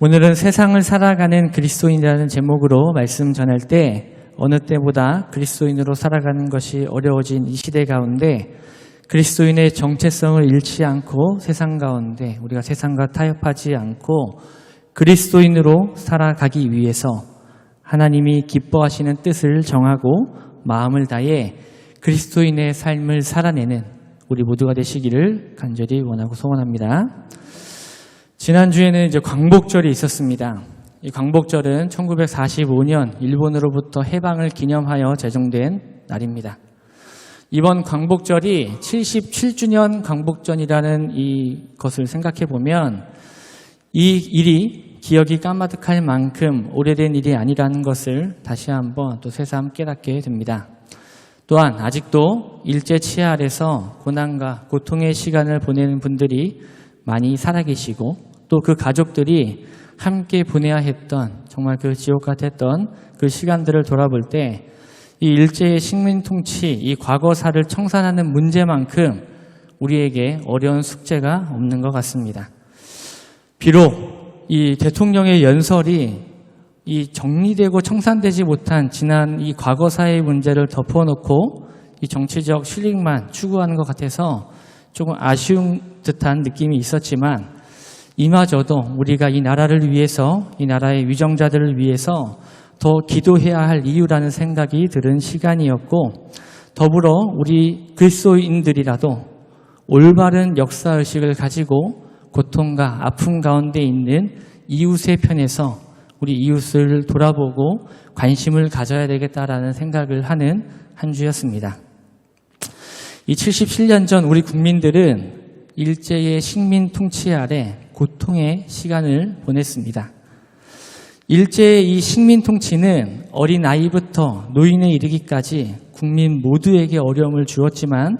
오늘은 세상을 살아가는 그리스도인이라는 제목으로 말씀 전할 때 어느 때보다 그리스도인으로 살아가는 것이 어려워진 이 시대 가운데 그리스도인의 정체성을 잃지 않고 세상 가운데 우리가 세상과 타협하지 않고 그리스도인으로 살아가기 위해서 하나님이 기뻐하시는 뜻을 정하고 마음을 다해 그리스도인의 삶을 살아내는 우리 모두가 되시기를 간절히 원하고 소원합니다. 지난주에는 이제 광복절이 있었습니다. 이 광복절은 1945년 일본으로부터 해방을 기념하여 제정된 날입니다. 이번 광복절이 77주년 광복전이라는 이것을 생각해 보면 이 일이 기억이 까마득할 만큼 오래된 일이 아니라는 것을 다시 한번 또 새삼 깨닫게 됩니다. 또한 아직도 일제 치하 아래서 고난과 고통의 시간을 보내는 분들이 많이 살아계시고 또 그 가족들이 함께 보내야 했던 정말 그 지옥 같았던 그 시간들을 돌아볼 때 이 일제의 식민 통치, 이 과거사를 청산하는 문제만큼 우리에게 어려운 숙제가 없는 것 같습니다. 비록 이 대통령의 연설이 이 정리되고 청산되지 못한 지난 이 과거사의 문제를 덮어놓고 이 정치적 실익만 추구하는 것 같아서 조금 아쉬운 듯한 느낌이 있었지만 이마저도 우리가 이 나라를 위해서 이 나라의 위정자들을 위해서 더 기도해야 할 이유라는 생각이 들은 시간이었고 더불어 우리 그리스도인들이라도 올바른 역사의식을 가지고 고통과 아픔 가운데 있는 이웃의 편에서 우리 이웃을 돌아보고 관심을 가져야 되겠다라는 생각을 하는 한 주였습니다. 이 77년 전 우리 국민들은 일제의 식민 통치 아래 고통의 시간을 보냈습니다. 일제의 이 식민 통치는 어린 아이부터 노인에 이르기까지 국민 모두에게 어려움을 주었지만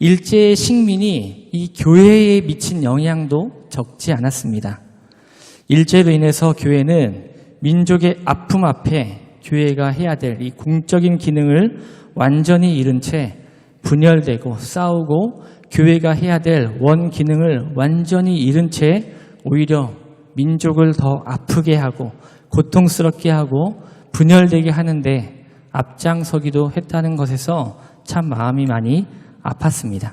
일제의 식민이 이 교회에 미친 영향도 적지 않았습니다. 일제로 인해서 교회는 민족의 아픔 앞에 교회가 해야 될 이 공적인 기능을 완전히 잃은 채 분열되고 싸우고 교회가 해야 될 원 기능을 완전히 잃은 채 오히려 민족을 더 아프게 하고 고통스럽게 하고 분열되게 하는데 앞장서기도 했다는 것에서 참 마음이 많이 아팠습니다.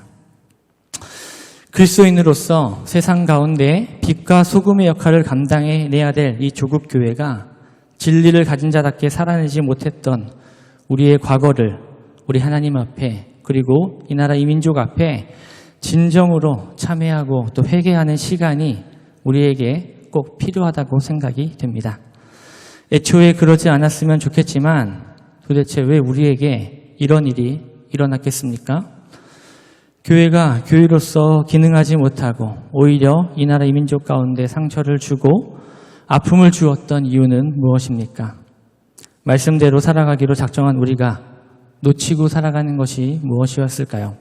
그리스도인으로서 세상 가운데 빛과 소금의 역할을 감당해내야 될 이 조국 교회가 진리를 가진 자답게 살아내지 못했던 우리의 과거를 우리 하나님 앞에 그리고 이 나라 이 민족 앞에 진정으로 참회하고 또 회개하는 시간이 우리에게 꼭 필요하다고 생각이 됩니다. 애초에 그러지 않았으면 좋겠지만 도대체 왜 우리에게 이런 일이 일어났겠습니까? 교회가 교회로서 기능하지 못하고 오히려 이 나라 이 민족 가운데 상처를 주고 아픔을 주었던 이유는 무엇입니까? 말씀대로 살아가기로 작정한 우리가 놓치고 살아가는 것이 무엇이었을까요?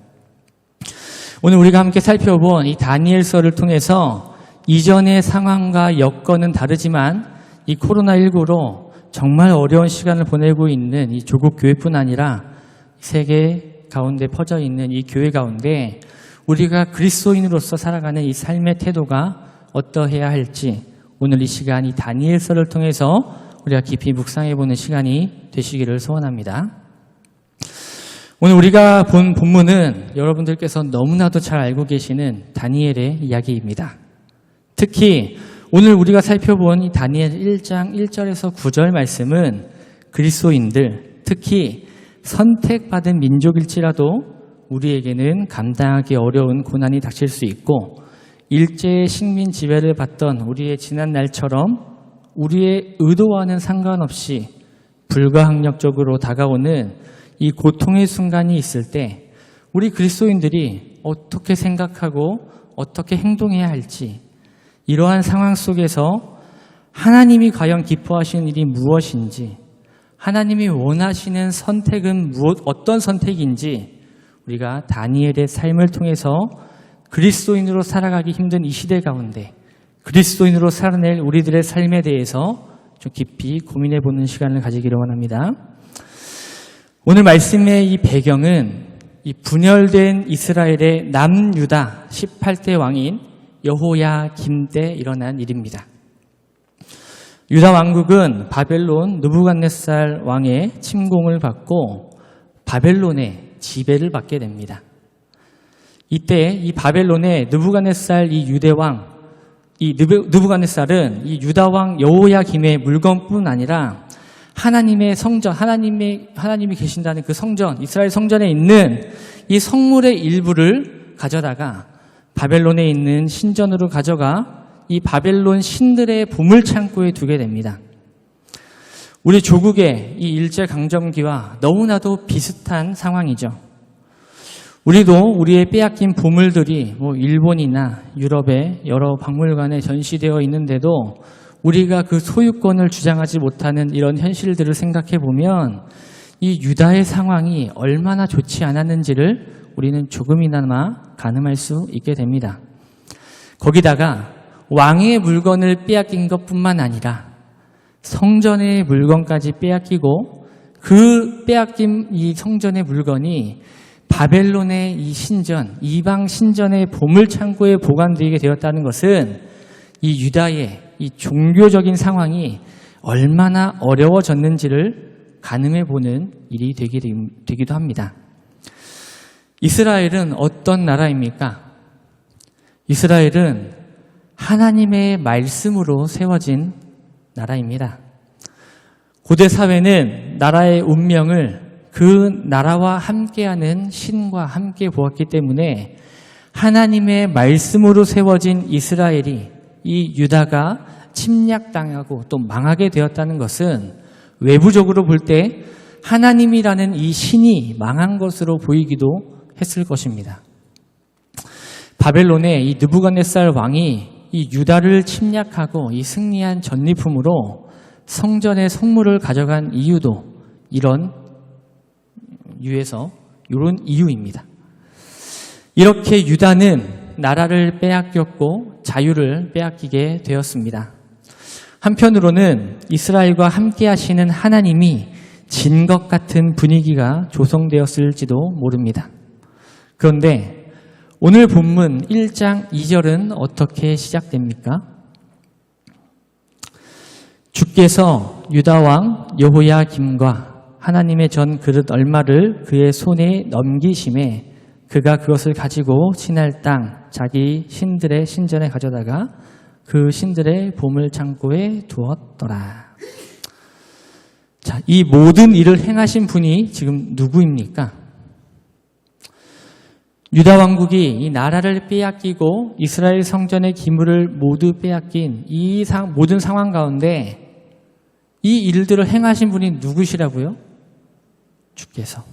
오늘 우리가 함께 살펴본 이 다니엘서를 통해서 이전의 상황과 여건은 다르지만 이 코로나19로 정말 어려운 시간을 보내고 있는 이 조국 교회뿐 아니라 세계 가운데 퍼져 있는 이 교회 가운데 우리가 그리스도인으로서 살아가는 이 삶의 태도가 어떠해야 할지 오늘 이 시간 이 다니엘서를 통해서 우리가 깊이 묵상해보는 시간이 되시기를 소원합니다. 오늘 우리가 본 본문은 여러분들께서 너무나도 잘 알고 계시는 다니엘의 이야기입니다. 특히 오늘 우리가 살펴본 이 다니엘 1장 1절에서 9절 말씀은 그리스도인들, 특히 선택받은 민족일지라도 우리에게는 감당하기 어려운 고난이 닥칠 수 있고 일제의 식민 지배를 받던 우리의 지난 날처럼 우리의 의도와는 상관없이 불가항력적으로 다가오는 이 고통의 순간이 있을 때 우리 그리스도인들이 어떻게 생각하고 어떻게 행동해야 할지 이러한 상황 속에서 하나님이 과연 기뻐하시는 일이 무엇인지 하나님이 원하시는 선택은 어떤 선택인지 우리가 다니엘의 삶을 통해서 그리스도인으로 살아가기 힘든 이 시대 가운데 그리스도인으로 살아낼 우리들의 삶에 대해서 좀 깊이 고민해보는 시간을 가지기를 원합니다. 오늘 말씀의 이 배경은 이 분열된 이스라엘의 남유다 18대 왕인 여호야김 때 일어난 일입니다. 유다 왕국은 바벨론 느부갓네살 왕의 침공을 받고 바벨론의 지배를 받게 됩니다. 이때 이 바벨론의 느부갓네살 이 유대왕, 이 느부갓네살은 이 유다왕 여호야김의 물건뿐 아니라 하나님의 성전, 하나님이 계신다는 그 성전, 이스라엘 성전에 있는 이 성물의 일부를 가져다가 바벨론에 있는 신전으로 가져가 이 바벨론 신들의 보물창고에 두게 됩니다. 우리 조국의 이 일제강점기와 너무나도 비슷한 상황이죠. 우리도 우리의 빼앗긴 보물들이 일본이나 유럽의 여러 박물관에 전시되어 있는데도 우리가 그 소유권을 주장하지 못하는 이런 현실들을 생각해 보면 이 유다의 상황이 얼마나 좋지 않았는지를 우리는 조금이나마 가늠할 수 있게 됩니다. 거기다가 왕의 물건을 빼앗긴 것뿐만 아니라 성전의 물건까지 빼앗기고 그 빼앗긴 이 성전의 물건이 바벨론의 이 신전, 이방 신전의 보물창고에 보관되게 되었다는 것은 이 유다의 이 종교적인 상황이 얼마나 어려워졌는지를 가늠해 보는 일이 되기도 합니다. 이스라엘은 어떤 나라입니까? 이스라엘은 하나님의 말씀으로 세워진 나라입니다. 고대 사회는 나라의 운명을 그 나라와 함께하는 신과 함께 보았기 때문에 하나님의 말씀으로 세워진 이스라엘이 이 유다가 침략당하고 또 망하게 되었다는 것은 외부적으로 볼 때 하나님이라는 이 신이 망한 것으로 보이기도 했을 것입니다. 바벨론의 이 느부갓네살 왕이 이 유다를 침략하고 이 승리한 전리품으로 성전의 성물을 가져간 이유도 이런 이유입니다. 이렇게 유다는 나라를 빼앗겼고 자유를 빼앗기게 되었습니다. 한편으로는 이스라엘과 함께 하시는 하나님이 진 것 같은 분위기가 조성되었을지도 모릅니다. 그런데 오늘 본문 1장 2절은 어떻게 시작됩니까? 주께서 유다왕 여호야김과 하나님의 전 그릇 얼마를 그의 손에 넘기심에 그가 그것을 가지고 지날 땅 자기 신들의 신전에 가져다가 그 신들의 보물 창고에 두었더라. 자, 이 모든 일을 행하신 분이 지금 누구입니까? 유다 왕국이 이 나라를 빼앗기고 이스라엘 성전의 기물을 모두 빼앗긴 이 모든 상황 가운데 이 일들을 행하신 분이 누구시라고요? 주께서.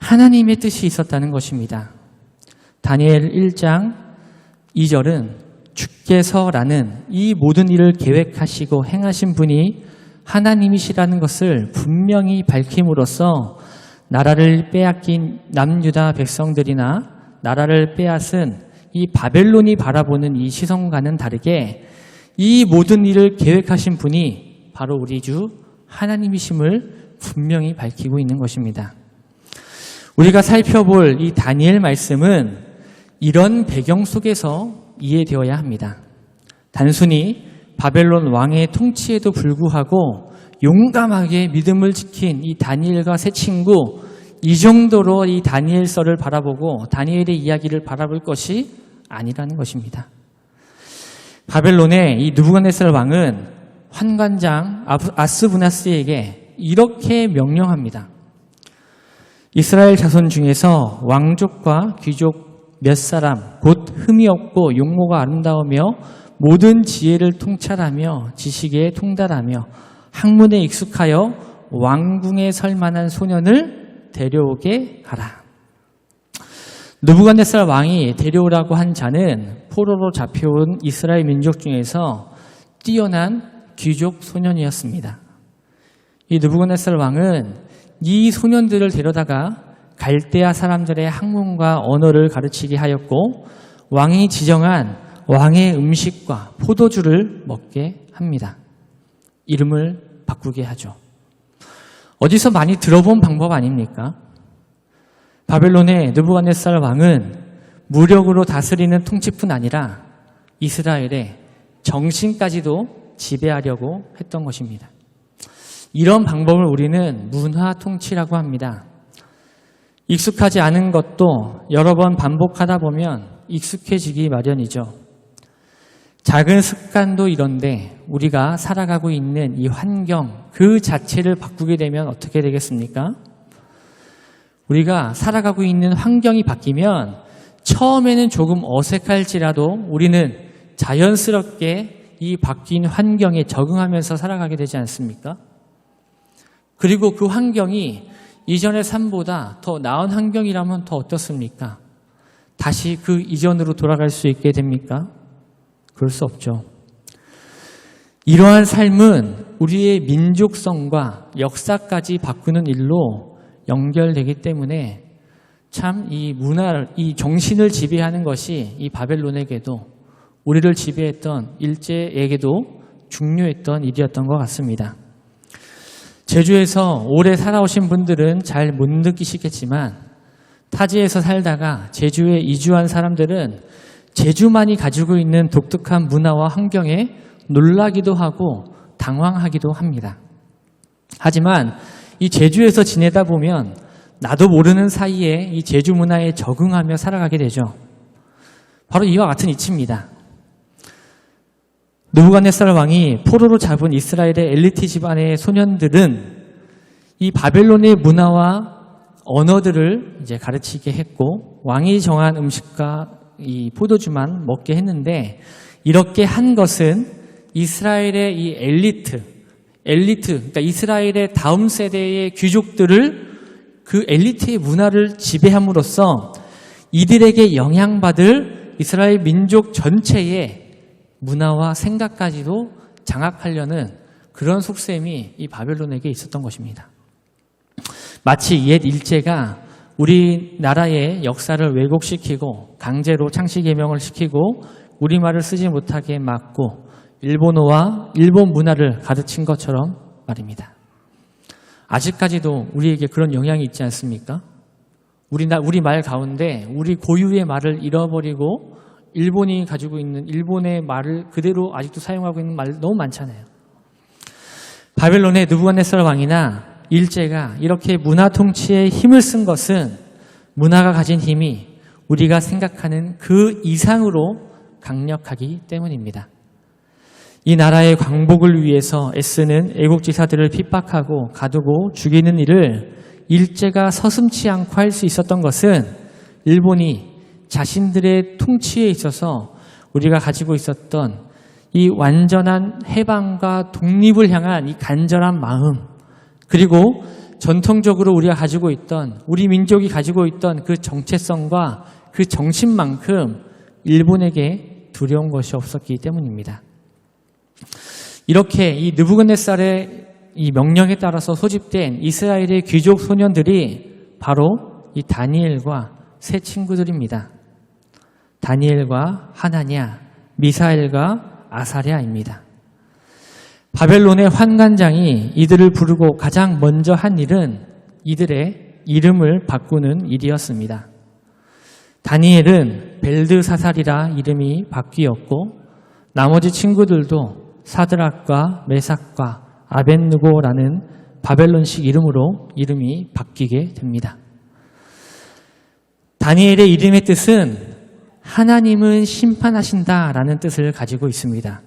하나님의 뜻이 있었다는 것입니다. 다니엘 1장 2절은 주께서라는 이 모든 일을 계획하시고 행하신 분이 하나님이시라는 것을 분명히 밝힘으로써 나라를 빼앗긴 남유다 백성들이나 나라를 빼앗은 이 바벨론이 바라보는 이 시선과는 다르게 이 모든 일을 계획하신 분이 바로 우리 주 하나님이심을 분명히 밝히고 있는 것입니다. 우리가 살펴볼 이 다니엘 말씀은 이런 배경 속에서 이해되어야 합니다. 단순히 바벨론 왕의 통치에도 불구하고 용감하게 믿음을 지킨 이 다니엘과 세 친구, 이 정도로 이 다니엘서를 바라보고 다니엘의 이야기를 바라볼 것이 아니라는 것입니다. 바벨론의 이 느부갓네살 왕은 환관장 아스부나스에게 이렇게 명령합니다. 이스라엘 자손 중에서 왕족과 귀족 몇 사람 곧 흠이 없고 용모가 아름다우며 모든 지혜를 통찰하며 지식에 통달하며 학문에 익숙하여 왕궁에 설 만한 소년을 데려오게 하라. 느부갓네살 왕이 데려오라고 한 자는 포로로 잡혀온 이스라엘 민족 중에서 뛰어난 귀족 소년이었습니다. 이 느부갓네살 왕은 이 소년들을 데려다가 갈대아 사람들의 학문과 언어를 가르치게 하였고 왕이 지정한 왕의 음식과 포도주를 먹게 합니다. 이름을 바꾸게 하죠. 어디서 많이 들어본 방법 아닙니까? 바벨론의 느부갓네살 왕은 무력으로 다스리는 통치뿐 아니라 이스라엘의 정신까지도 지배하려고 했던 것입니다. 이런 방법을 우리는 문화 통치라고 합니다. 익숙하지 않은 것도 여러 번 반복하다 보면 익숙해지기 마련이죠. 작은 습관도 이런데 우리가 살아가고 있는 이 환경 그 자체를 바꾸게 되면 어떻게 되겠습니까? 우리가 살아가고 있는 환경이 바뀌면 처음에는 조금 어색할지라도 우리는 자연스럽게 이 바뀐 환경에 적응하면서 살아가게 되지 않습니까? 그리고 그 환경이 이전의 삶보다 더 나은 환경이라면 더 어떻습니까? 다시 그 이전으로 돌아갈 수 있게 됩니까? 그럴 수 없죠. 이러한 삶은 우리의 민족성과 역사까지 바꾸는 일로 연결되기 때문에 참 이 문화를, 이 정신을 지배하는 것이 이 바벨론에게도 우리를 지배했던 일제에게도 중요했던 일이었던 것 같습니다. 제주에서 오래 살아오신 분들은 잘 못 느끼시겠지만 타지에서 살다가 제주에 이주한 사람들은 제주만이 가지고 있는 독특한 문화와 환경에 놀라기도 하고 당황하기도 합니다. 하지만 이 제주에서 지내다 보면 나도 모르는 사이에 이 제주 문화에 적응하며 살아가게 되죠. 바로 이와 같은 이치입니다. 느부갓네살 왕이 포로로 잡은 이스라엘의 엘리트 집안의 소년들은 이 바벨론의 문화와 언어들을 이제 가르치게 했고 왕이 정한 음식과 이 포도주만 먹게 했는데 이렇게 한 것은 이스라엘의 이 엘리트, 그러니까 이스라엘의 다음 세대의 귀족들을 그 엘리트의 문화를 지배함으로써 이들에게 영향받을 이스라엘 민족 전체의 문화와 생각까지도 장악하려는 그런 속셈이 이 바벨론에게 있었던 것입니다. 마치 옛 일제가 우리나라의 역사를 왜곡시키고 강제로 창씨개명을 시키고 우리말을 쓰지 못하게 막고 일본어와 일본 문화를 가르친 것처럼 말입니다. 아직까지도 우리에게 그런 영향이 있지 않습니까? 우리 말 가운데 우리 고유의 말을 잃어버리고 일본이 가지고 있는 일본의 말을 그대로 아직도 사용하고 있는 말 너무 많잖아요. 바벨론의 느부갓네살 왕이나 일제가 이렇게 문화 통치에 힘을 쓴 것은 문화가 가진 힘이 우리가 생각하는 그 이상으로 강력하기 때문입니다. 이 나라의 광복을 위해서 애쓰는 애국지사들을 핍박하고 가두고 죽이는 일을 일제가 서슴지 않고 할 수 있었던 것은 일본이 자신들의 통치에 있어서 우리가 가지고 있었던 이 완전한 해방과 독립을 향한 이 간절한 마음, 그리고 전통적으로 우리가 가지고 있던, 우리 민족이 가지고 있던 그 정체성과 그 정신만큼 일본에게 두려운 것이 없었기 때문입니다. 이렇게 이 느부갓네살의 이 명령에 따라서 소집된 이스라엘의 귀족 소년들이 바로 이 다니엘과 세 친구들입니다. 다니엘과 하나냐, 미사엘과 아사랴입니다. 바벨론의 환관장이 이들을 부르고 가장 먼저 한 일은 이들의 이름을 바꾸는 일이었습니다. 다니엘은 벨드사살이라 이름이 바뀌었고 나머지 친구들도 사드락과 메삭과 아벳느고라는 바벨론식 이름으로 이름이 바뀌게 됩니다. 다니엘의 이름의 뜻은 하나님은 심판하신다라는 뜻을 가지고 있습니다.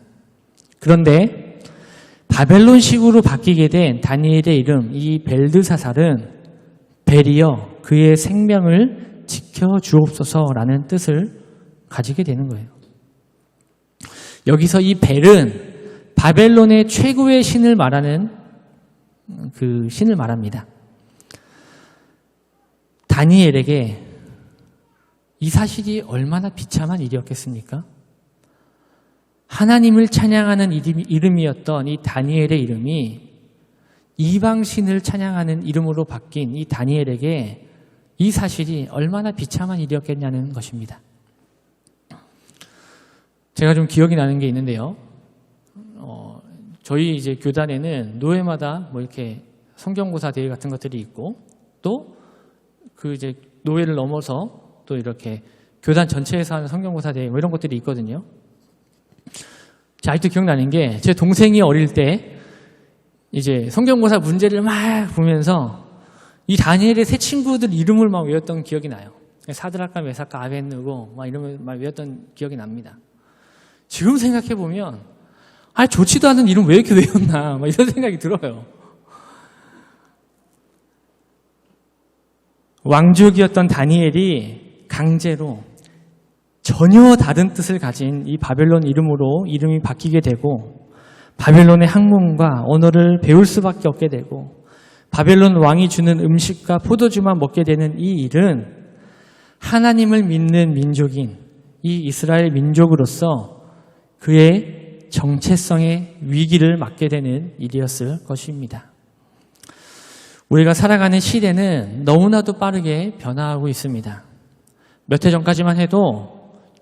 그런데 바벨론식으로 바뀌게 된 다니엘의 이름, 이 벨드사살은 벨이여 그의 생명을 지켜주옵소서라는 뜻을 가지게 되는 거예요. 여기서 이 벨은 바벨론의 최고의 신을 말하는 그 신을 말합니다. 다니엘에게 이 사실이 얼마나 비참한 일이었겠습니까? 하나님을 찬양하는 이름이었던 이 다니엘의 이름이 이방신을 찬양하는 이름으로 바뀐 이 다니엘에게 이 사실이 얼마나 비참한 일이었겠냐는 것입니다. 제가 좀 기억이 나는 게 있는데요. 저희 이제 교단에는 노회마다 뭐 이렇게 성경고사 대회 같은 것들이 있고 또 그 이제 노회를 넘어서 또 이렇게 교단 전체에서 하는 성경고사 대회 뭐 이런 것들이 있거든요. 아직도 기억나는 게 제 동생이 어릴 때 이제 성경고사 문제를 막 보면서 이 다니엘의 새 친구들 이름을 막 외웠던 기억이 나요. 사드락과 메삭과 아벳느고 막 이름을 막 외웠던 기억이 납니다. 지금 생각해 보면 좋지도 않은 이름 왜 이렇게 외웠나 막 이런 생각이 들어요. 왕족이었던 다니엘이 강제로 전혀 다른 뜻을 가진 이 바벨론 이름으로 이름이 바뀌게 되고 바벨론의 학문과 언어를 배울 수밖에 없게 되고 바벨론 왕이 주는 음식과 포도주만 먹게 되는 이 일은 하나님을 믿는 민족인 이 이스라엘 민족으로서 그의 정체성의 위기를 맞게 되는 일이었을 것입니다. 우리가 살아가는 시대는 너무나도 빠르게 변화하고 있습니다. 몇 해 전까지만 해도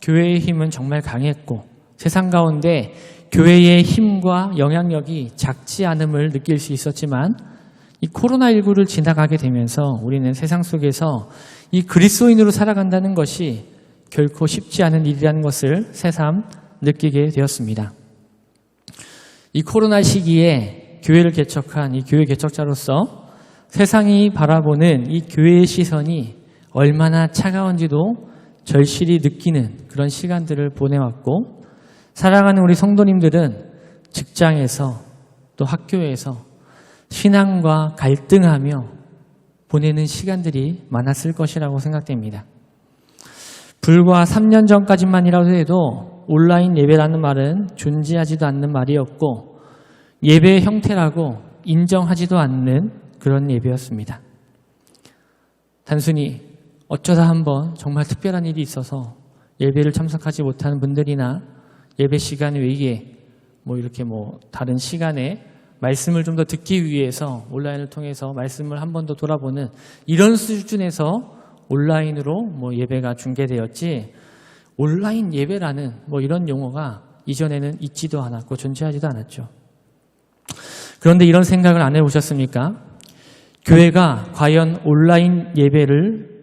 교회의 힘은 정말 강했고 세상 가운데 교회의 힘과 영향력이 작지 않음을 느낄 수 있었지만 이 코로나19를 지나가게 되면서 우리는 세상 속에서 이 그리스도인으로 살아간다는 것이 결코 쉽지 않은 일이라는 것을 새삼 느끼게 되었습니다. 이 코로나 시기에 교회를 개척한 이 교회 개척자로서 세상이 바라보는 이 교회의 시선이 얼마나 차가운지도 절실히 느끼는 그런 시간들을 보내왔고 사랑하는 우리 성도님들은 직장에서 또 학교에서 신앙과 갈등하며 보내는 시간들이 많았을 것이라고 생각됩니다. 불과 3년 전까지만이라도 해도 온라인 예배라는 말은 존재하지도 않는 말이었고 예배의 형태라고 인정하지도 않는 그런 예배였습니다. 단순히 어쩌다 한번 정말 특별한 일이 있어서 예배를 참석하지 못하는 분들이나 예배 시간 외에 이렇게 다른 시간에 말씀을 좀 더 듣기 위해서 온라인을 통해서 말씀을 한 번 더 돌아보는 이런 수준에서 온라인으로 예배가 중계되었지 온라인 예배라는 이런 용어가 이전에는 있지도 않았고 존재하지도 않았죠. 그런데 이런 생각을 안 해보셨습니까? 교회가 과연 온라인 예배로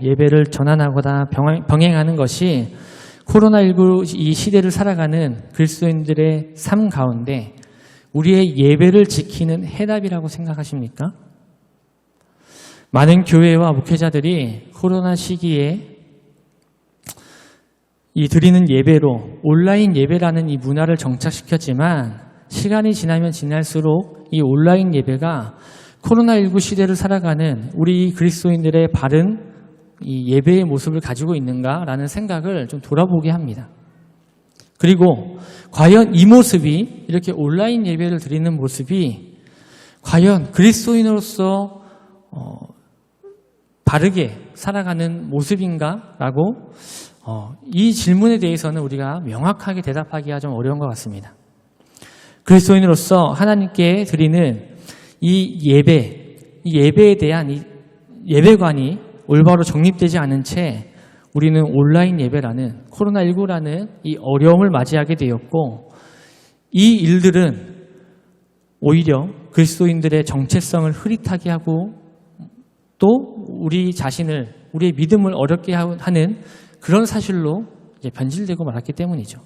예배를 전환하거나 병행하는 것이 코로나19 이 시대를 살아가는 그리스도인들의 삶 가운데 우리의 예배를 지키는 해답이라고 생각하십니까? 많은 교회와 목회자들이 코로나 시기에 이 드리는 예배로 온라인 예배라는 이 문화를 정착시켰지만 시간이 지나면 지날수록 이 온라인 예배가 코로나19 시대를 살아가는 우리 그리스도인들의 바른 이 예배의 모습을 가지고 있는가라는 생각을 좀 돌아보게 합니다. 그리고 과연 이 모습이 이렇게 온라인 예배를 드리는 모습이 과연 그리스도인으로서 바르게 살아가는 모습인가라고 이 질문에 대해서는 우리가 명확하게 대답하기가 좀 어려운 것 같습니다. 그리스도인으로서 하나님께 드리는 이 예배에 대한 이 예배관이 올바로 정립되지 않은 채 우리는 온라인 예배라는 코로나19라는 이 어려움을 맞이하게 되었고 이 일들은 오히려 그리스도인들의 정체성을 흐릿하게 하고 또 우리 자신을 우리의 믿음을 어렵게 하는 그런 사실로 이제 변질되고 말았기 때문이죠.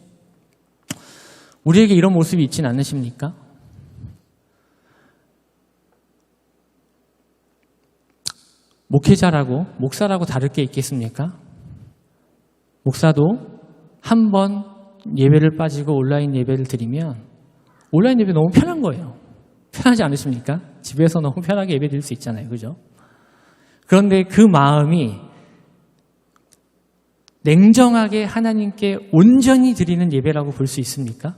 우리에게 이런 모습이 있지는 않으십니까? 목회자라고 목사라고 다를 게 있겠습니까? 목사도 한 번 예배를 빠지고 온라인 예배를 드리면 온라인 예배 너무 편한 거예요. 편하지 않으십니까? 집에서 너무 편하게 예배 드릴 수 있잖아요. 그죠? 그런데 그 마음이 냉정하게 하나님께 온전히 드리는 예배라고 볼 수 있습니까?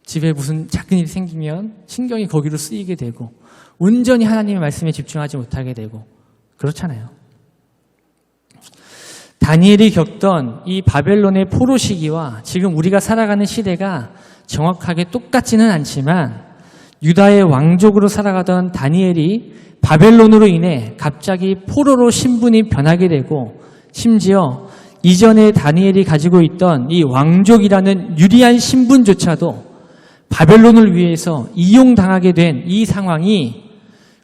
집에 무슨 작은 일이 생기면 신경이 거기로 쓰이게 되고 온전히 하나님의 말씀에 집중하지 못하게 되고 그렇잖아요. 다니엘이 겪던 이 바벨론의 포로 시기와 지금 우리가 살아가는 시대가 정확하게 똑같지는 않지만 유다의 왕족으로 살아가던 다니엘이 바벨론으로 인해 갑자기 포로로 신분이 변하게 되고 심지어 이전에 다니엘이 가지고 있던 이 왕족이라는 유리한 신분조차도 바벨론을 위해서 이용당하게 된 이 상황이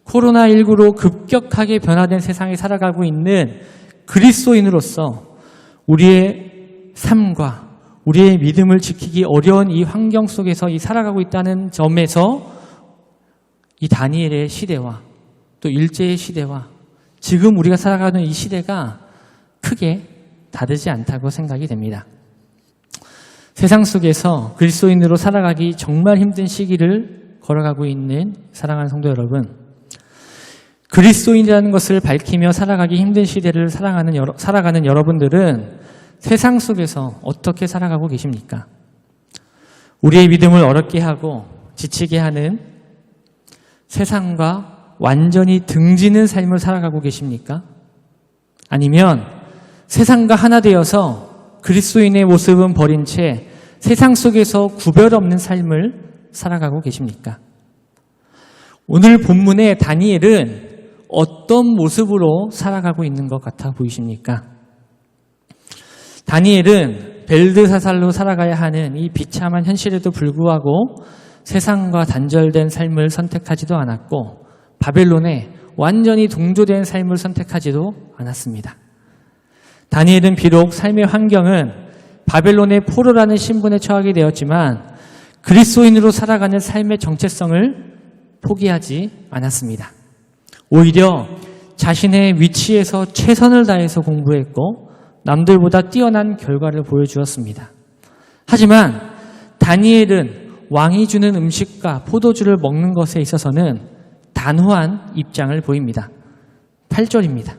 코로나19로 급격하게 변화된 세상에 살아가고 있는 그리스도인으로서 우리의 삶과 우리의 믿음을 지키기 어려운 이 환경 속에서 살아가고 있다는 점에서 이 다니엘의 시대와 또 일제의 시대와 지금 우리가 살아가는 이 시대가 크게 다르지 않다고 생각이 됩니다. 세상 속에서 그리스도인으로 살아가기 정말 힘든 시기를 걸어가고 있는 사랑하는 성도 여러분, 그리스도인이라는 것을 밝히며 살아가기 힘든 시대를 살아가는 여러분들은 세상 속에서 어떻게 살아가고 계십니까? 우리의 믿음을 어렵게 하고 지치게 하는 세상과 완전히 등지는 삶을 살아가고 계십니까? 아니면 세상과 하나 되어서 그리스도인의 모습은 버린 채 세상 속에서 구별 없는 삶을 살아가고 계십니까? 오늘 본문의 다니엘은 어떤 모습으로 살아가고 있는 것 같아 보이십니까? 다니엘은 벨드사살로 살아가야 하는 이 비참한 현실에도 불구하고 세상과 단절된 삶을 선택하지도 않았고 바벨론에 완전히 동조된 삶을 선택하지도 않았습니다. 다니엘은 비록 삶의 환경은 바벨론의 포로라는 신분에 처하게 되었지만 그리스도인으로 살아가는 삶의 정체성을 포기하지 않았습니다. 오히려 자신의 위치에서 최선을 다해서 공부했고 남들보다 뛰어난 결과를 보여주었습니다. 하지만 다니엘은 왕이 주는 음식과 포도주를 먹는 것에 있어서는 단호한 입장을 보입니다. 8절입니다.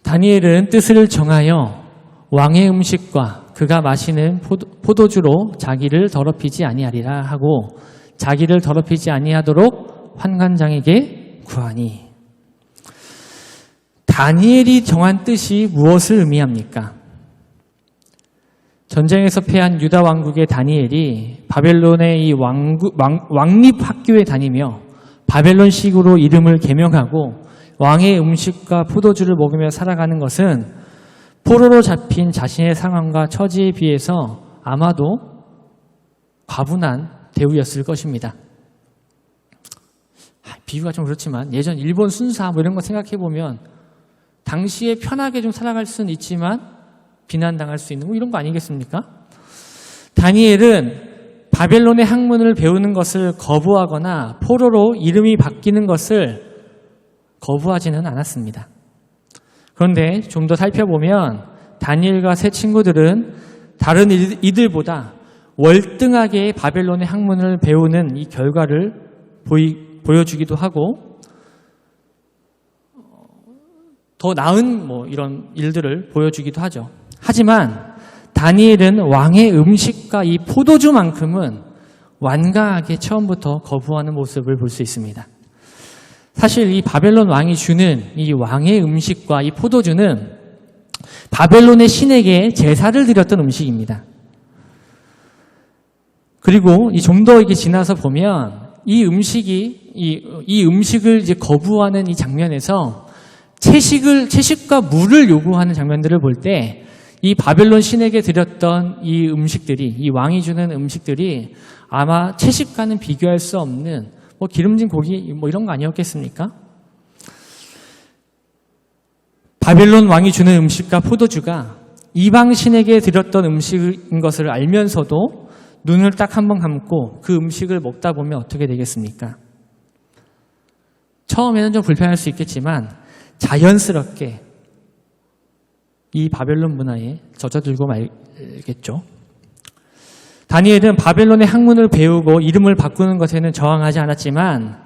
다니엘은 뜻을 정하여 왕의 음식과 그가 마시는 포도주로 자기를 더럽히지 아니하리라 하고 자기를 더럽히지 아니하도록 환관장에게 구하니. 다니엘이 정한 뜻이 무엇을 의미합니까? 전쟁에서 패한 유다 왕국의 다니엘이 바벨론의 이 왕립 학교에 다니며 바벨론식으로 이름을 개명하고 왕의 음식과 포도주를 먹으며 살아가는 것은 포로로 잡힌 자신의 상황과 처지에 비해서 아마도 과분한 대우였을 것입니다. 비유가 좀 그렇지만 예전 일본 순사 뭐 이런 거 생각해보면 당시에 편하게 좀 살아갈 수는 있지만 비난당할 수 있는 뭐 이런 거 아니겠습니까? 다니엘은 바벨론의 학문을 배우는 것을 거부하거나 포로로 이름이 바뀌는 것을 거부하지는 않았습니다. 그런데 좀 더 살펴보면 다니엘과 세 친구들은 다른 이들보다 월등하게 바벨론의 학문을 배우는 이 결과를 보여주기도 하고 더 나은 이런 일들을 보여주기도 하죠. 하지만 다니엘은 왕의 음식과 이 포도주만큼은 완강하게 처음부터 거부하는 모습을 볼 수 있습니다. 사실 이 바벨론 왕이 주는 이 왕의 음식과 이 포도주는 바벨론의 신에게 제사를 드렸던 음식입니다. 그리고 좀 더 이렇게 지나서 보면 이 음식을 이제 거부하는 이 장면에서 채식과 물을 요구하는 장면들을 볼 때 이 바벨론 신에게 드렸던 이 음식들이, 이 왕이 주는 음식들이 아마 채식과는 비교할 수 없는 기름진 고기 이런 거 아니었겠습니까? 바벨론 왕이 주는 음식과 포도주가 이방 신에게 드렸던 음식인 것을 알면서도 눈을 딱 한 번 감고 그 음식을 먹다 보면 어떻게 되겠습니까? 처음에는 좀 불편할 수 있겠지만 자연스럽게 이 바벨론 문화에 젖어들고 말겠죠. 다니엘은 바벨론의 학문을 배우고 이름을 바꾸는 것에는 저항하지 않았지만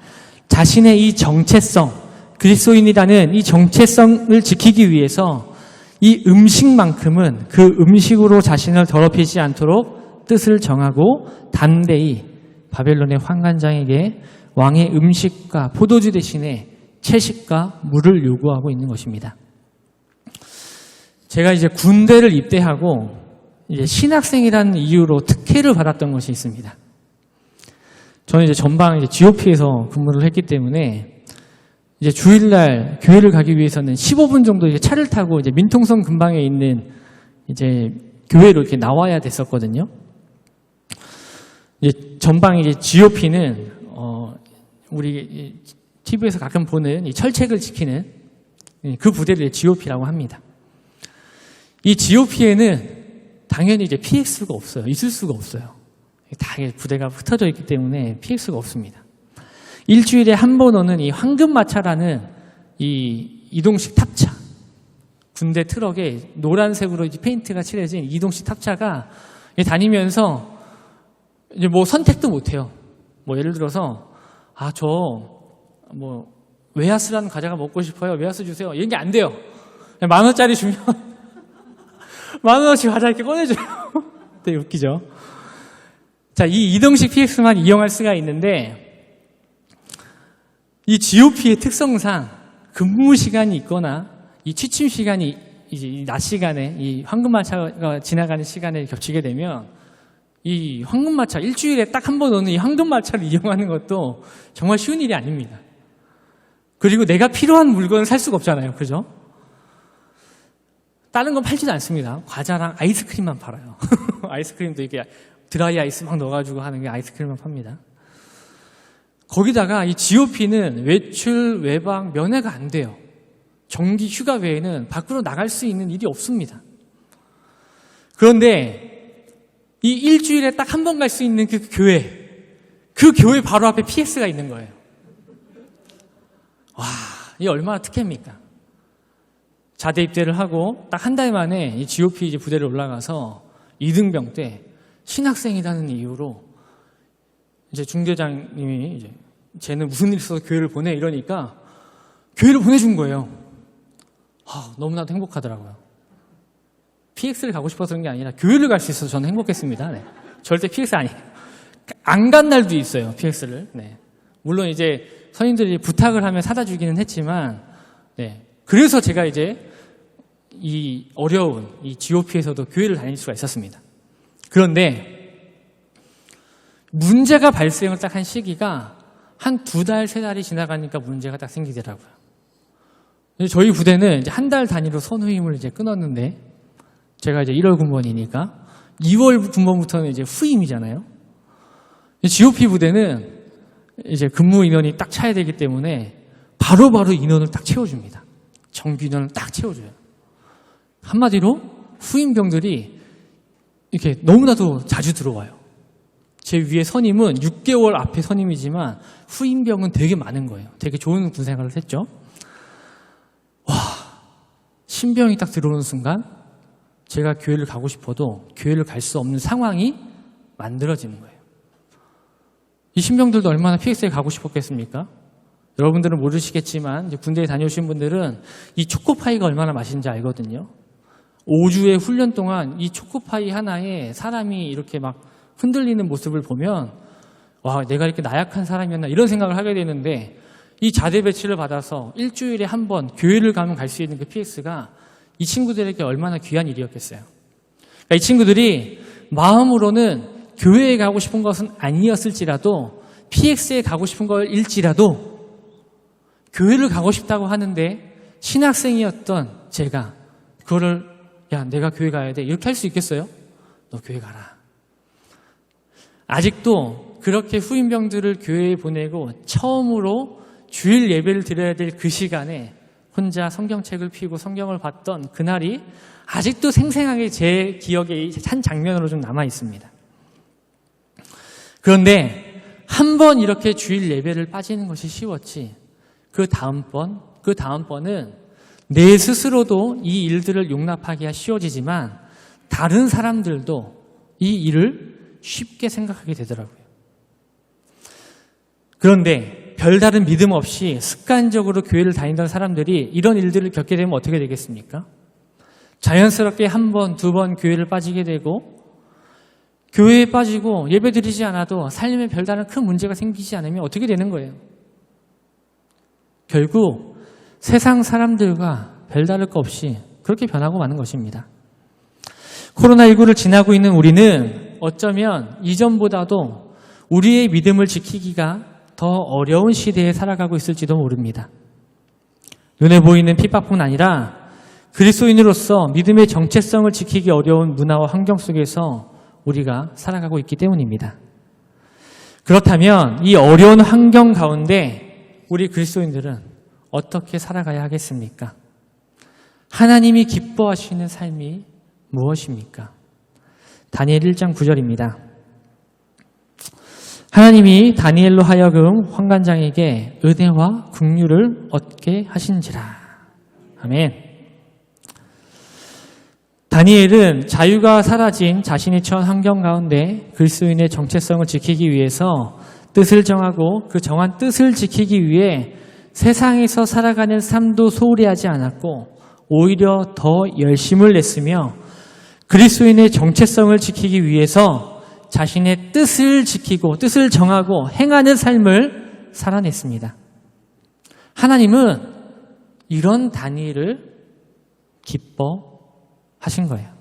자신의 이 정체성, 그리스도인이라는 이 정체성을 지키기 위해서 이 음식만큼은 그 음식으로 자신을 더럽히지 않도록 뜻을 정하고 담대히 바벨론의 환관장에게 왕의 음식과 포도주 대신에 채식과 물을 요구하고 있는 것입니다. 제가 이제 군대를 입대하고 이제 신학생이라는 이유로 특혜를 받았던 것이 있습니다. 저는 이제 전방 GOP에서 근무를 했기 때문에 이제 주일날 교회를 가기 위해서는 15분 정도 이제 차를 타고 이제 민통선 근방에 있는 이제 교회로 이렇게 나와야 됐었거든요. 이제 전방 이제 GOP는 우리 TV에서 가끔 보는 이 철책을 지키는 그 부대를 GOP라고 합니다. 이 GOP에는 당연히 이제 PX가 없어요. 있을 수가 없어요. 다 부대가 흩어져 있기 때문에 PX가 없습니다. 일주일에 한 번 오는 이 황금마차라는 이 이동식 탑차, 군대 트럭에 노란색으로 이제 페인트가 칠해진 이동식 탑차가 다니면서 이제 뭐 선택도 못 해요. 뭐 예를 들어서 뭐 웨하스라는 과자가 먹고 싶어요. 웨하스 주세요. 이런 게 안 돼요. 10,000원짜리 주면 10,000원어치 과자 이렇게 꺼내줘요. 되게 웃기죠. 자, 이 이동식 PX만 이용할 수가 있는데 이 GOP의 특성상 근무 시간이 있거나 이 취침 시간이 이제 이 낮 시간에 이 황금마차가 지나가는 시간에 겹치게 되면 이 황금마차 일주일에 딱 한 번 오는 이 황금마차를 이용하는 것도 정말 쉬운 일이 아닙니다. 그리고 내가 필요한 물건을 살 수가 없잖아요. 그죠? 다른 건 팔지도 않습니다. 과자랑 아이스크림만 팔아요. 아이스크림도 이렇게 드라이 아이스 막 넣어가지고 하는 게 아이스크림만 팝니다. 거기다가 이 GOP는 외출, 외박, 면회가 안 돼요. 정기 휴가 외에는 밖으로 나갈 수 있는 일이 없습니다. 그런데 이 일주일에 딱 한 번 갈 수 있는 그 교회 바로 앞에 PX가 있는 거예요. 와, 이게 얼마나 특혜입니까? 자대 입대를 하고 딱 한 달 만에 이 GOP 이제 부대를 올라가서 2등병 때 신학생이라는 이유로 이제 중대장님이 이제 쟤는 무슨 일 있어서 교회를 보내 이러니까 교회를 보내준 거예요. 너무나도 행복하더라고요. PX를 가고 싶어서 그런 게 아니라 교회를 갈 수 있어서 저는 행복했습니다. 네. 절대 PX 아니에요. 안 간 날도 있어요, PX를. 네. 물론 이제 선임들이 부탁을 하면 사다 주기는 했지만, 네. 그래서 제가 이제 이 어려운 이 GOP에서도 교회를 다닐 수가 있었습니다. 그런데 문제가 발생을 딱 한 시기가 한 2달, 3달이 지나가니까 문제가 딱 생기더라고요. 저희 부대는 이제 한 달 단위로 선후임을 이제 끊었는데, 제가 이제 1월 군번이니까 2월 군번부터는 이제 후임이잖아요. GOP 부대는 이제 근무 인원이 딱 차야 되기 때문에 바로바로 인원을 딱 채워줍니다. 정규 인원을 딱 채워줘요. 한마디로 후임병들이 이렇게 너무나도 자주 들어와요. 제 위에 선임은 6개월 앞에 선임이지만 후임병은 되게 많은 거예요. 되게 좋은 군생활을 했죠. 와, 신병이 딱 들어오는 순간 제가 교회를 가고 싶어도 교회를 갈 수 없는 상황이 만들어지는 거예요. 이 신병들도 얼마나 PX에 가고 싶었겠습니까? 여러분들은 모르시겠지만 이제 군대에 다녀오신 분들은 이 초코파이가 얼마나 맛있는지 알거든요. 5주의 훈련 동안 이 초코파이 하나에 사람이 이렇게 막 흔들리는 모습을 보면 와, 내가 이렇게 나약한 사람이었나 이런 생각을 하게 되는데 이 자대 배치를 받아서 일주일에 한 번 교회를 가면 갈 수 있는 그 PX가 이 친구들에게 얼마나 귀한 일이었겠어요. 그러니까 이 친구들이 마음으로는 교회에 가고 싶은 것은 아니었을지라도 PX에 가고 싶은 걸일지라도 교회를 가고 싶다고 하는데 신학생이었던 제가 그거를 야, 내가 교회 가야 돼 이렇게 할 수 있겠어요? 너 교회 가라. 아직도 그렇게 후임병들을 교회에 보내고 처음으로 주일 예배를 드려야 될 그 시간에 혼자 성경책을 펴고 성경을 봤던 그날이 아직도 생생하게 제 기억에 한 장면으로 좀 남아 있습니다. 그런데 한 번 이렇게 주일 예배를 빠지는 것이 쉬웠지 그 다음번은 내 스스로도 이 일들을 용납하기가 쉬워지지만 다른 사람들도 이 일을 쉽게 생각하게 되더라고요. 그런데 별다른 믿음 없이 습관적으로 교회를 다니던 사람들이 이런 일들을 겪게 되면 어떻게 되겠습니까? 자연스럽게 한 번, 2번 교회를 빠지게 되고 교회에 빠지고 예배드리지 않아도 삶에 별다른 큰 문제가 생기지 않으면 어떻게 되는 거예요? 결국 세상 사람들과 별다를 거 없이 그렇게 변하고 마는 것입니다. 코로나19를 지나고 있는 우리는 어쩌면 이전보다도 우리의 믿음을 지키기가 더 어려운 시대에 살아가고 있을지도 모릅니다. 눈에 보이는 핍박뿐 아니라 그리스도인으로서 믿음의 정체성을 지키기 어려운 문화와 환경 속에서 우리가 살아가고 있기 때문입니다. 그렇다면 이 어려운 환경 가운데 우리 그리스도인들은 어떻게 살아가야 하겠습니까? 하나님이 기뻐하시는 삶이 무엇입니까? 다니엘 1장 9절입니다. 하나님이 다니엘로 하여금 환관장에게 은혜와 긍휼을 얻게 하신지라. 아멘. 다니엘은 자유가 사라진 자신이 처한 환경 가운데 그리스도인의 정체성을 지키기 위해서 뜻을 정하고 그 정한 뜻을 지키기 위해 세상에서 살아가는 삶도 소홀히 하지 않았고 오히려 더 열심을 냈으며 그리스도인의 정체성을 지키기 위해서 자신의 뜻을 지키고 뜻을 정하고 행하는 삶을 살아냈습니다. 하나님은 이런 다니엘을 기뻐하신 거예요.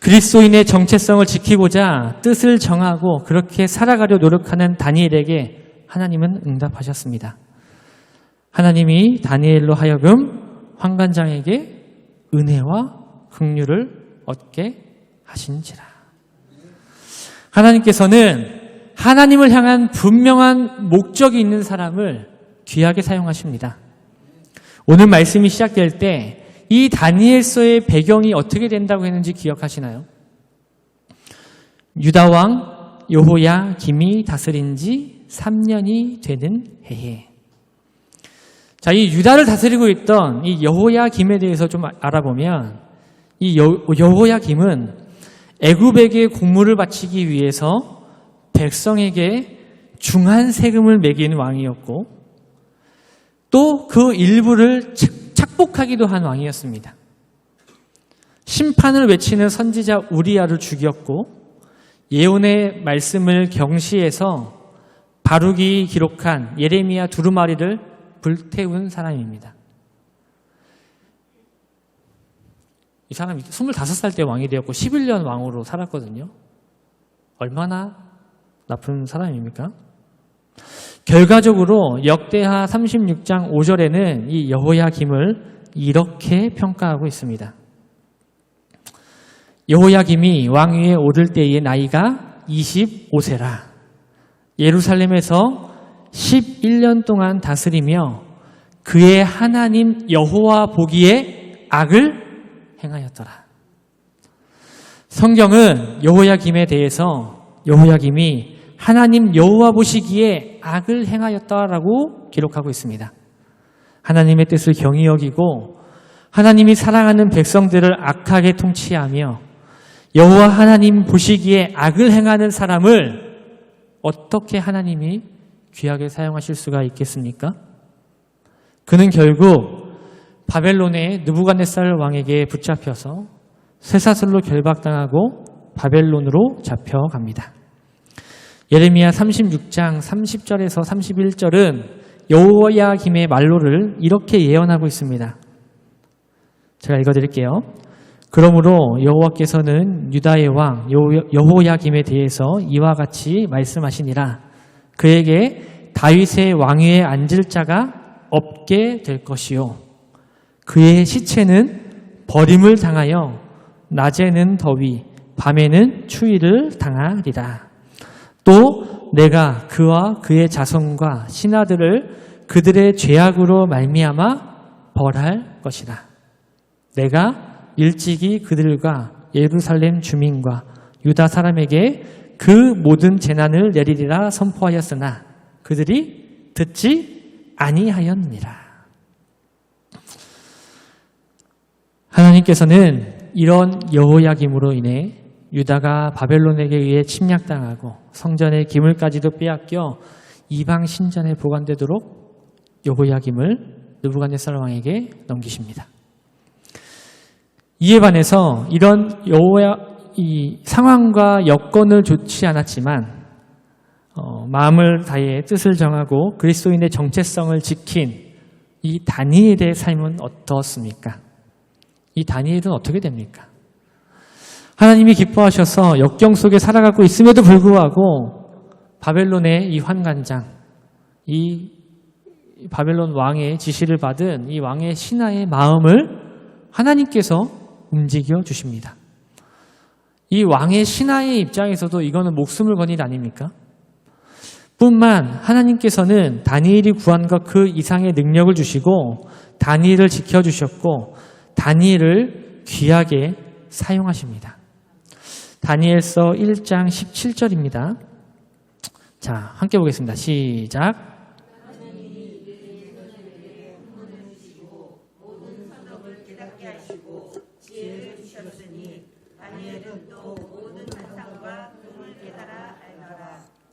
그리스도인의 정체성을 지키고자 뜻을 정하고 그렇게 살아가려 노력하는 다니엘에게 하나님은 응답하셨습니다. 하나님이 다니엘로 하여금 환관장에게 은혜와 긍휼을 얻게 하신지라. 하나님께서는 하나님을 향한 분명한 목적이 있는 사람을 귀하게 사용하십니다. 오늘 말씀이 시작될 때 이 다니엘서의 배경이 어떻게 된다고 했는지 기억하시나요? 유다왕 여호야김이 다스린 지 3년이 되는 해에. 자, 이 유다를 다스리고 있던 이 여호야김에 대해서 좀 알아보면 이 여호야김은 애굽에게 공물을 바치기 위해서 백성에게 중한 세금을 매긴 왕이었고 또 그 일부를 착복하기도 한 왕이었습니다. 심판을 외치는 선지자 우리야를 죽였고 예언의 말씀을 경시해서 바룩이 기록한 예레미야 두루마리를 불태운 사람입니다. 이 사람이 25살 때 왕이 되었고 11년 왕으로 살았거든요. 얼마나 나쁜 사람입니까? 결과적으로 역대하 36장 5절에는 이 여호야김을 이렇게 평가하고 있습니다. 여호야김이 왕위에 오를 때의 나이가 25세라. 예루살렘에서 11년 동안 다스리며 그의 하나님 여호와 보기에 악을 행하였더라. 성경은 여호야김에 대해서 여호야김이 하나님 여호와 보시기에 악을 행하였다라고 기록하고 있습니다. 하나님의 뜻을 경히 여기고 하나님이 사랑하는 백성들을 악하게 통치하며 여호와 하나님 보시기에 악을 행하는 사람을 어떻게 하나님이 귀하게 사용하실 수가 있겠습니까? 그는 결국 바벨론의 느부갓네살 왕에게 붙잡혀서 쇠사슬로 결박당하고 바벨론으로 잡혀갑니다. 예레미야 36장 30절에서 31절은 여호야김의 말로를 이렇게 예언하고 있습니다. 제가 읽어드릴게요. 그러므로 여호와께서는 유다의 왕 여호야김에 대해서 이와 같이 말씀하시니라. 그에게 다윗의 왕위에 앉을 자가 없게 될 것이요 그의 시체는 버림을 당하여 낮에는 더위 밤에는 추위를 당하리라. 또 내가 그와 그의 자손과 신하들을 그들의 죄악으로 말미암아 벌할 것이라. 내가 일찍이 그들과 예루살렘 주민과 유다 사람에게 그 모든 재난을 내리리라 선포하였으나 그들이 듣지 아니하였느니라. 하나님께서는 이런 여호야김으로 인해 유다가 바벨론에게 의해 침략당하고 성전의 기물까지도 빼앗겨 이방 신전에 보관되도록 여호야김을 느부갓네살 왕에게 넘기십니다. 이에 반해서 이런 이 상황과 여건을 좋지 않았지만 마음을 다해 뜻을 정하고 그리스도인의 정체성을 지킨 이 다니엘의 삶은 어떻습니까? 이 다니엘은 어떻게 됩니까? 하나님이 기뻐하셔서 역경 속에 살아가고 있음에도 불구하고 바벨론의 이 환관장, 이 바벨론 왕의 지시를 받은 이 왕의 신하의 마음을 하나님께서 움직여 주십니다. 이 왕의 신하의 입장에서도 이거는 목숨을 건 일 아닙니까? 뿐만 하나님께서는 다니엘이 구한 것 그 이상의 능력을 주시고 다니엘을 지켜주셨고 다니엘을 귀하게 사용하십니다. 다니엘서 1장 17절입니다. 자, 함께 보겠습니다. 시작.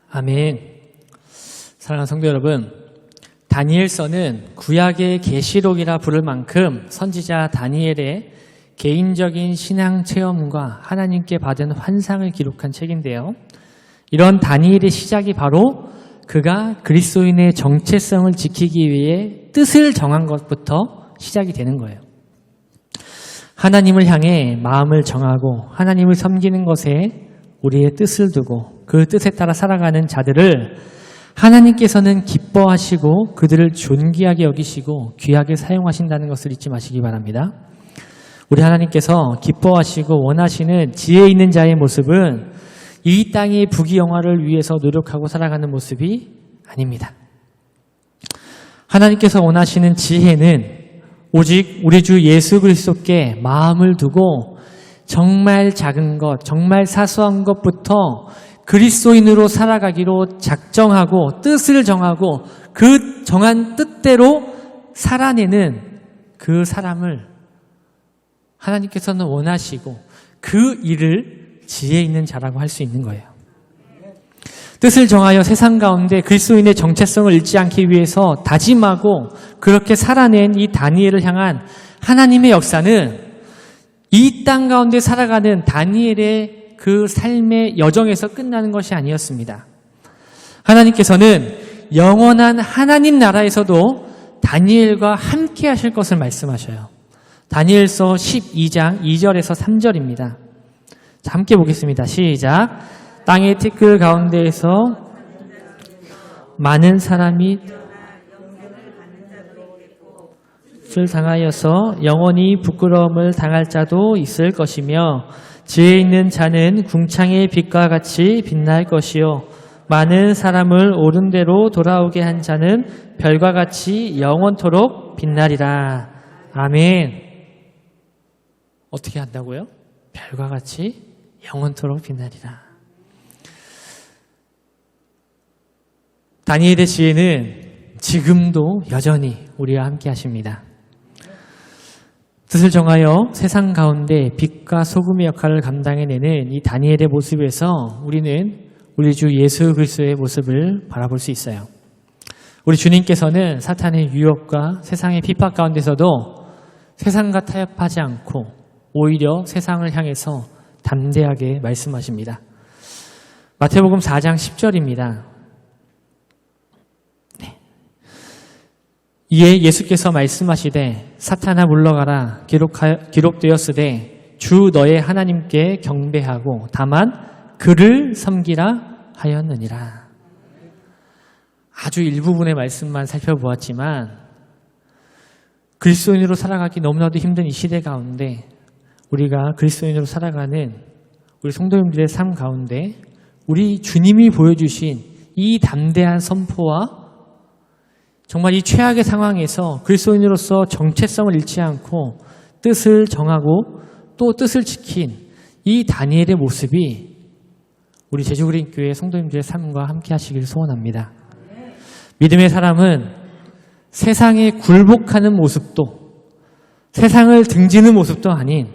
아멘. 사랑하는 성도 여러분, 다니엘서는 구약의 계시록이라 부를 만큼 선지자 다니엘의 개인적인 신앙 체험과 하나님께 받은 환상을 기록한 책인데요. 이런 다니엘의 시작이 바로 그가 그리스도인의 정체성을 지키기 위해 뜻을 정한 것부터 시작이 되는 거예요. 하나님을 향해 마음을 정하고 하나님을 섬기는 것에 우리의 뜻을 두고 그 뜻에 따라 살아가는 자들을 하나님께서는 기뻐하시고 그들을 존귀하게 여기시고 귀하게 사용하신다는 것을 잊지 마시기 바랍니다. 우리 하나님께서 기뻐하시고 원하시는 지혜 있는 자의 모습은 이 땅의 부귀영화를 위해서 노력하고 살아가는 모습이 아닙니다. 하나님께서 원하시는 지혜는 오직 우리 주 예수 그리스도께 마음을 두고 정말 작은 것, 정말 사소한 것부터 그리스도인으로 살아가기로 작정하고 뜻을 정하고 그 정한 뜻대로 살아내는 그 사람을 하나님께서는 원하시고 그 일을 지혜 있는 자라고 할 수 있는 거예요. 뜻을 정하여 세상 가운데 그리스도인의 정체성을 잃지 않기 위해서 다짐하고 그렇게 살아낸 이 다니엘을 향한 하나님의 역사는 이 땅 가운데 살아가는 다니엘의 그 삶의 여정에서 끝나는 것이 아니었습니다. 하나님께서는 영원한 하나님 나라에서도 다니엘과 함께 하실 것을 말씀하셔요. 다니엘서 12장 2절에서 3절입니다. 자, 함께 보겠습니다. 시작. 땅의 티끌 가운데에서 많은 사람이 을 당하여서 영원히 부끄러움을 당할 자도 있을 것이며 지혜 있는 자는 궁창의 빛과 같이 빛날 것이요 많은 사람을 옳은 대로 돌아오게 한 자는 별과 같이 영원토록 빛나리라. 아멘. 어떻게 한다고요? 별과 같이 영원토록 빛나리라. 다니엘의 지혜는 지금도 여전히 우리와 함께 하십니다. 뜻을 정하여 세상 가운데 빛과 소금의 역할을 감당해내는 이 다니엘의 모습에서 우리는 우리 주 예수 그리스도의 모습을 바라볼 수 있어요. 우리 주님께서는 사탄의 유혹과 세상의 핍박 가운데서도 세상과 타협하지 않고 오히려 세상을 향해서 담대하게 말씀하십니다. 마태복음 4장 10절입니다. 이에 예수께서 말씀하시되 사탄아 물러가라 기록되었으되 주 너의 하나님께 경배하고 다만 그를 섬기라 하였느니라. 아주 일부분의 말씀만 살펴보았지만 그리스도인으로 살아가기 너무나도 힘든 이 시대 가운데 우리가 그리스도인으로 살아가는 우리 성도님들의 삶 가운데 우리 주님이 보여주신 이 담대한 선포와 정말 이 최악의 상황에서 그리스도인으로서 정체성을 잃지 않고 뜻을 정하고 또 뜻을 지킨 이 다니엘의 모습이 우리 제주그린교회 성도님들의 삶과 함께 하시길 소원합니다. 믿음의 사람은 세상에 굴복하는 모습도 세상을 등지는 모습도 아닌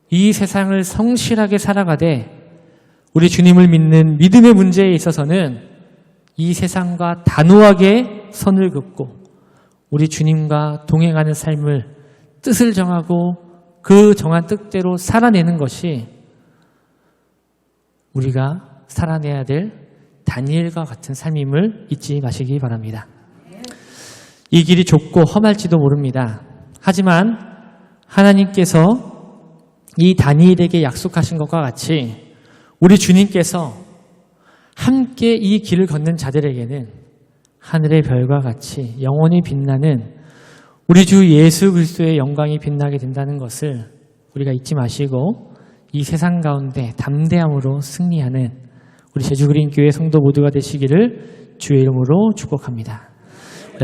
이 세상을 성실하게 살아가되 우리 주님을 믿는 믿음의 문제에 있어서는 이 세상과 단호하게 선을 긋고 우리 주님과 동행하는 삶을 뜻을 정하고 그 정한 뜻대로 살아내는 것이 우리가 살아내야 될 다니엘과 같은 삶임을 잊지 마시기 바랍니다. 이 길이 좁고 험할지도 모릅니다. 하지만 하나님께서 이 다니엘에게 약속하신 것과 같이 우리 주님께서 함께 이 길을 걷는 자들에게는 하늘의 별과 같이 영원히 빛나는 우리 주 예수 그리스도의 영광이 빛나게 된다는 것을 우리가 잊지 마시고 이 세상 가운데 담대함으로 승리하는 우리 제주그린교회 성도 모두가 되시기를 주의 이름으로 축복합니다.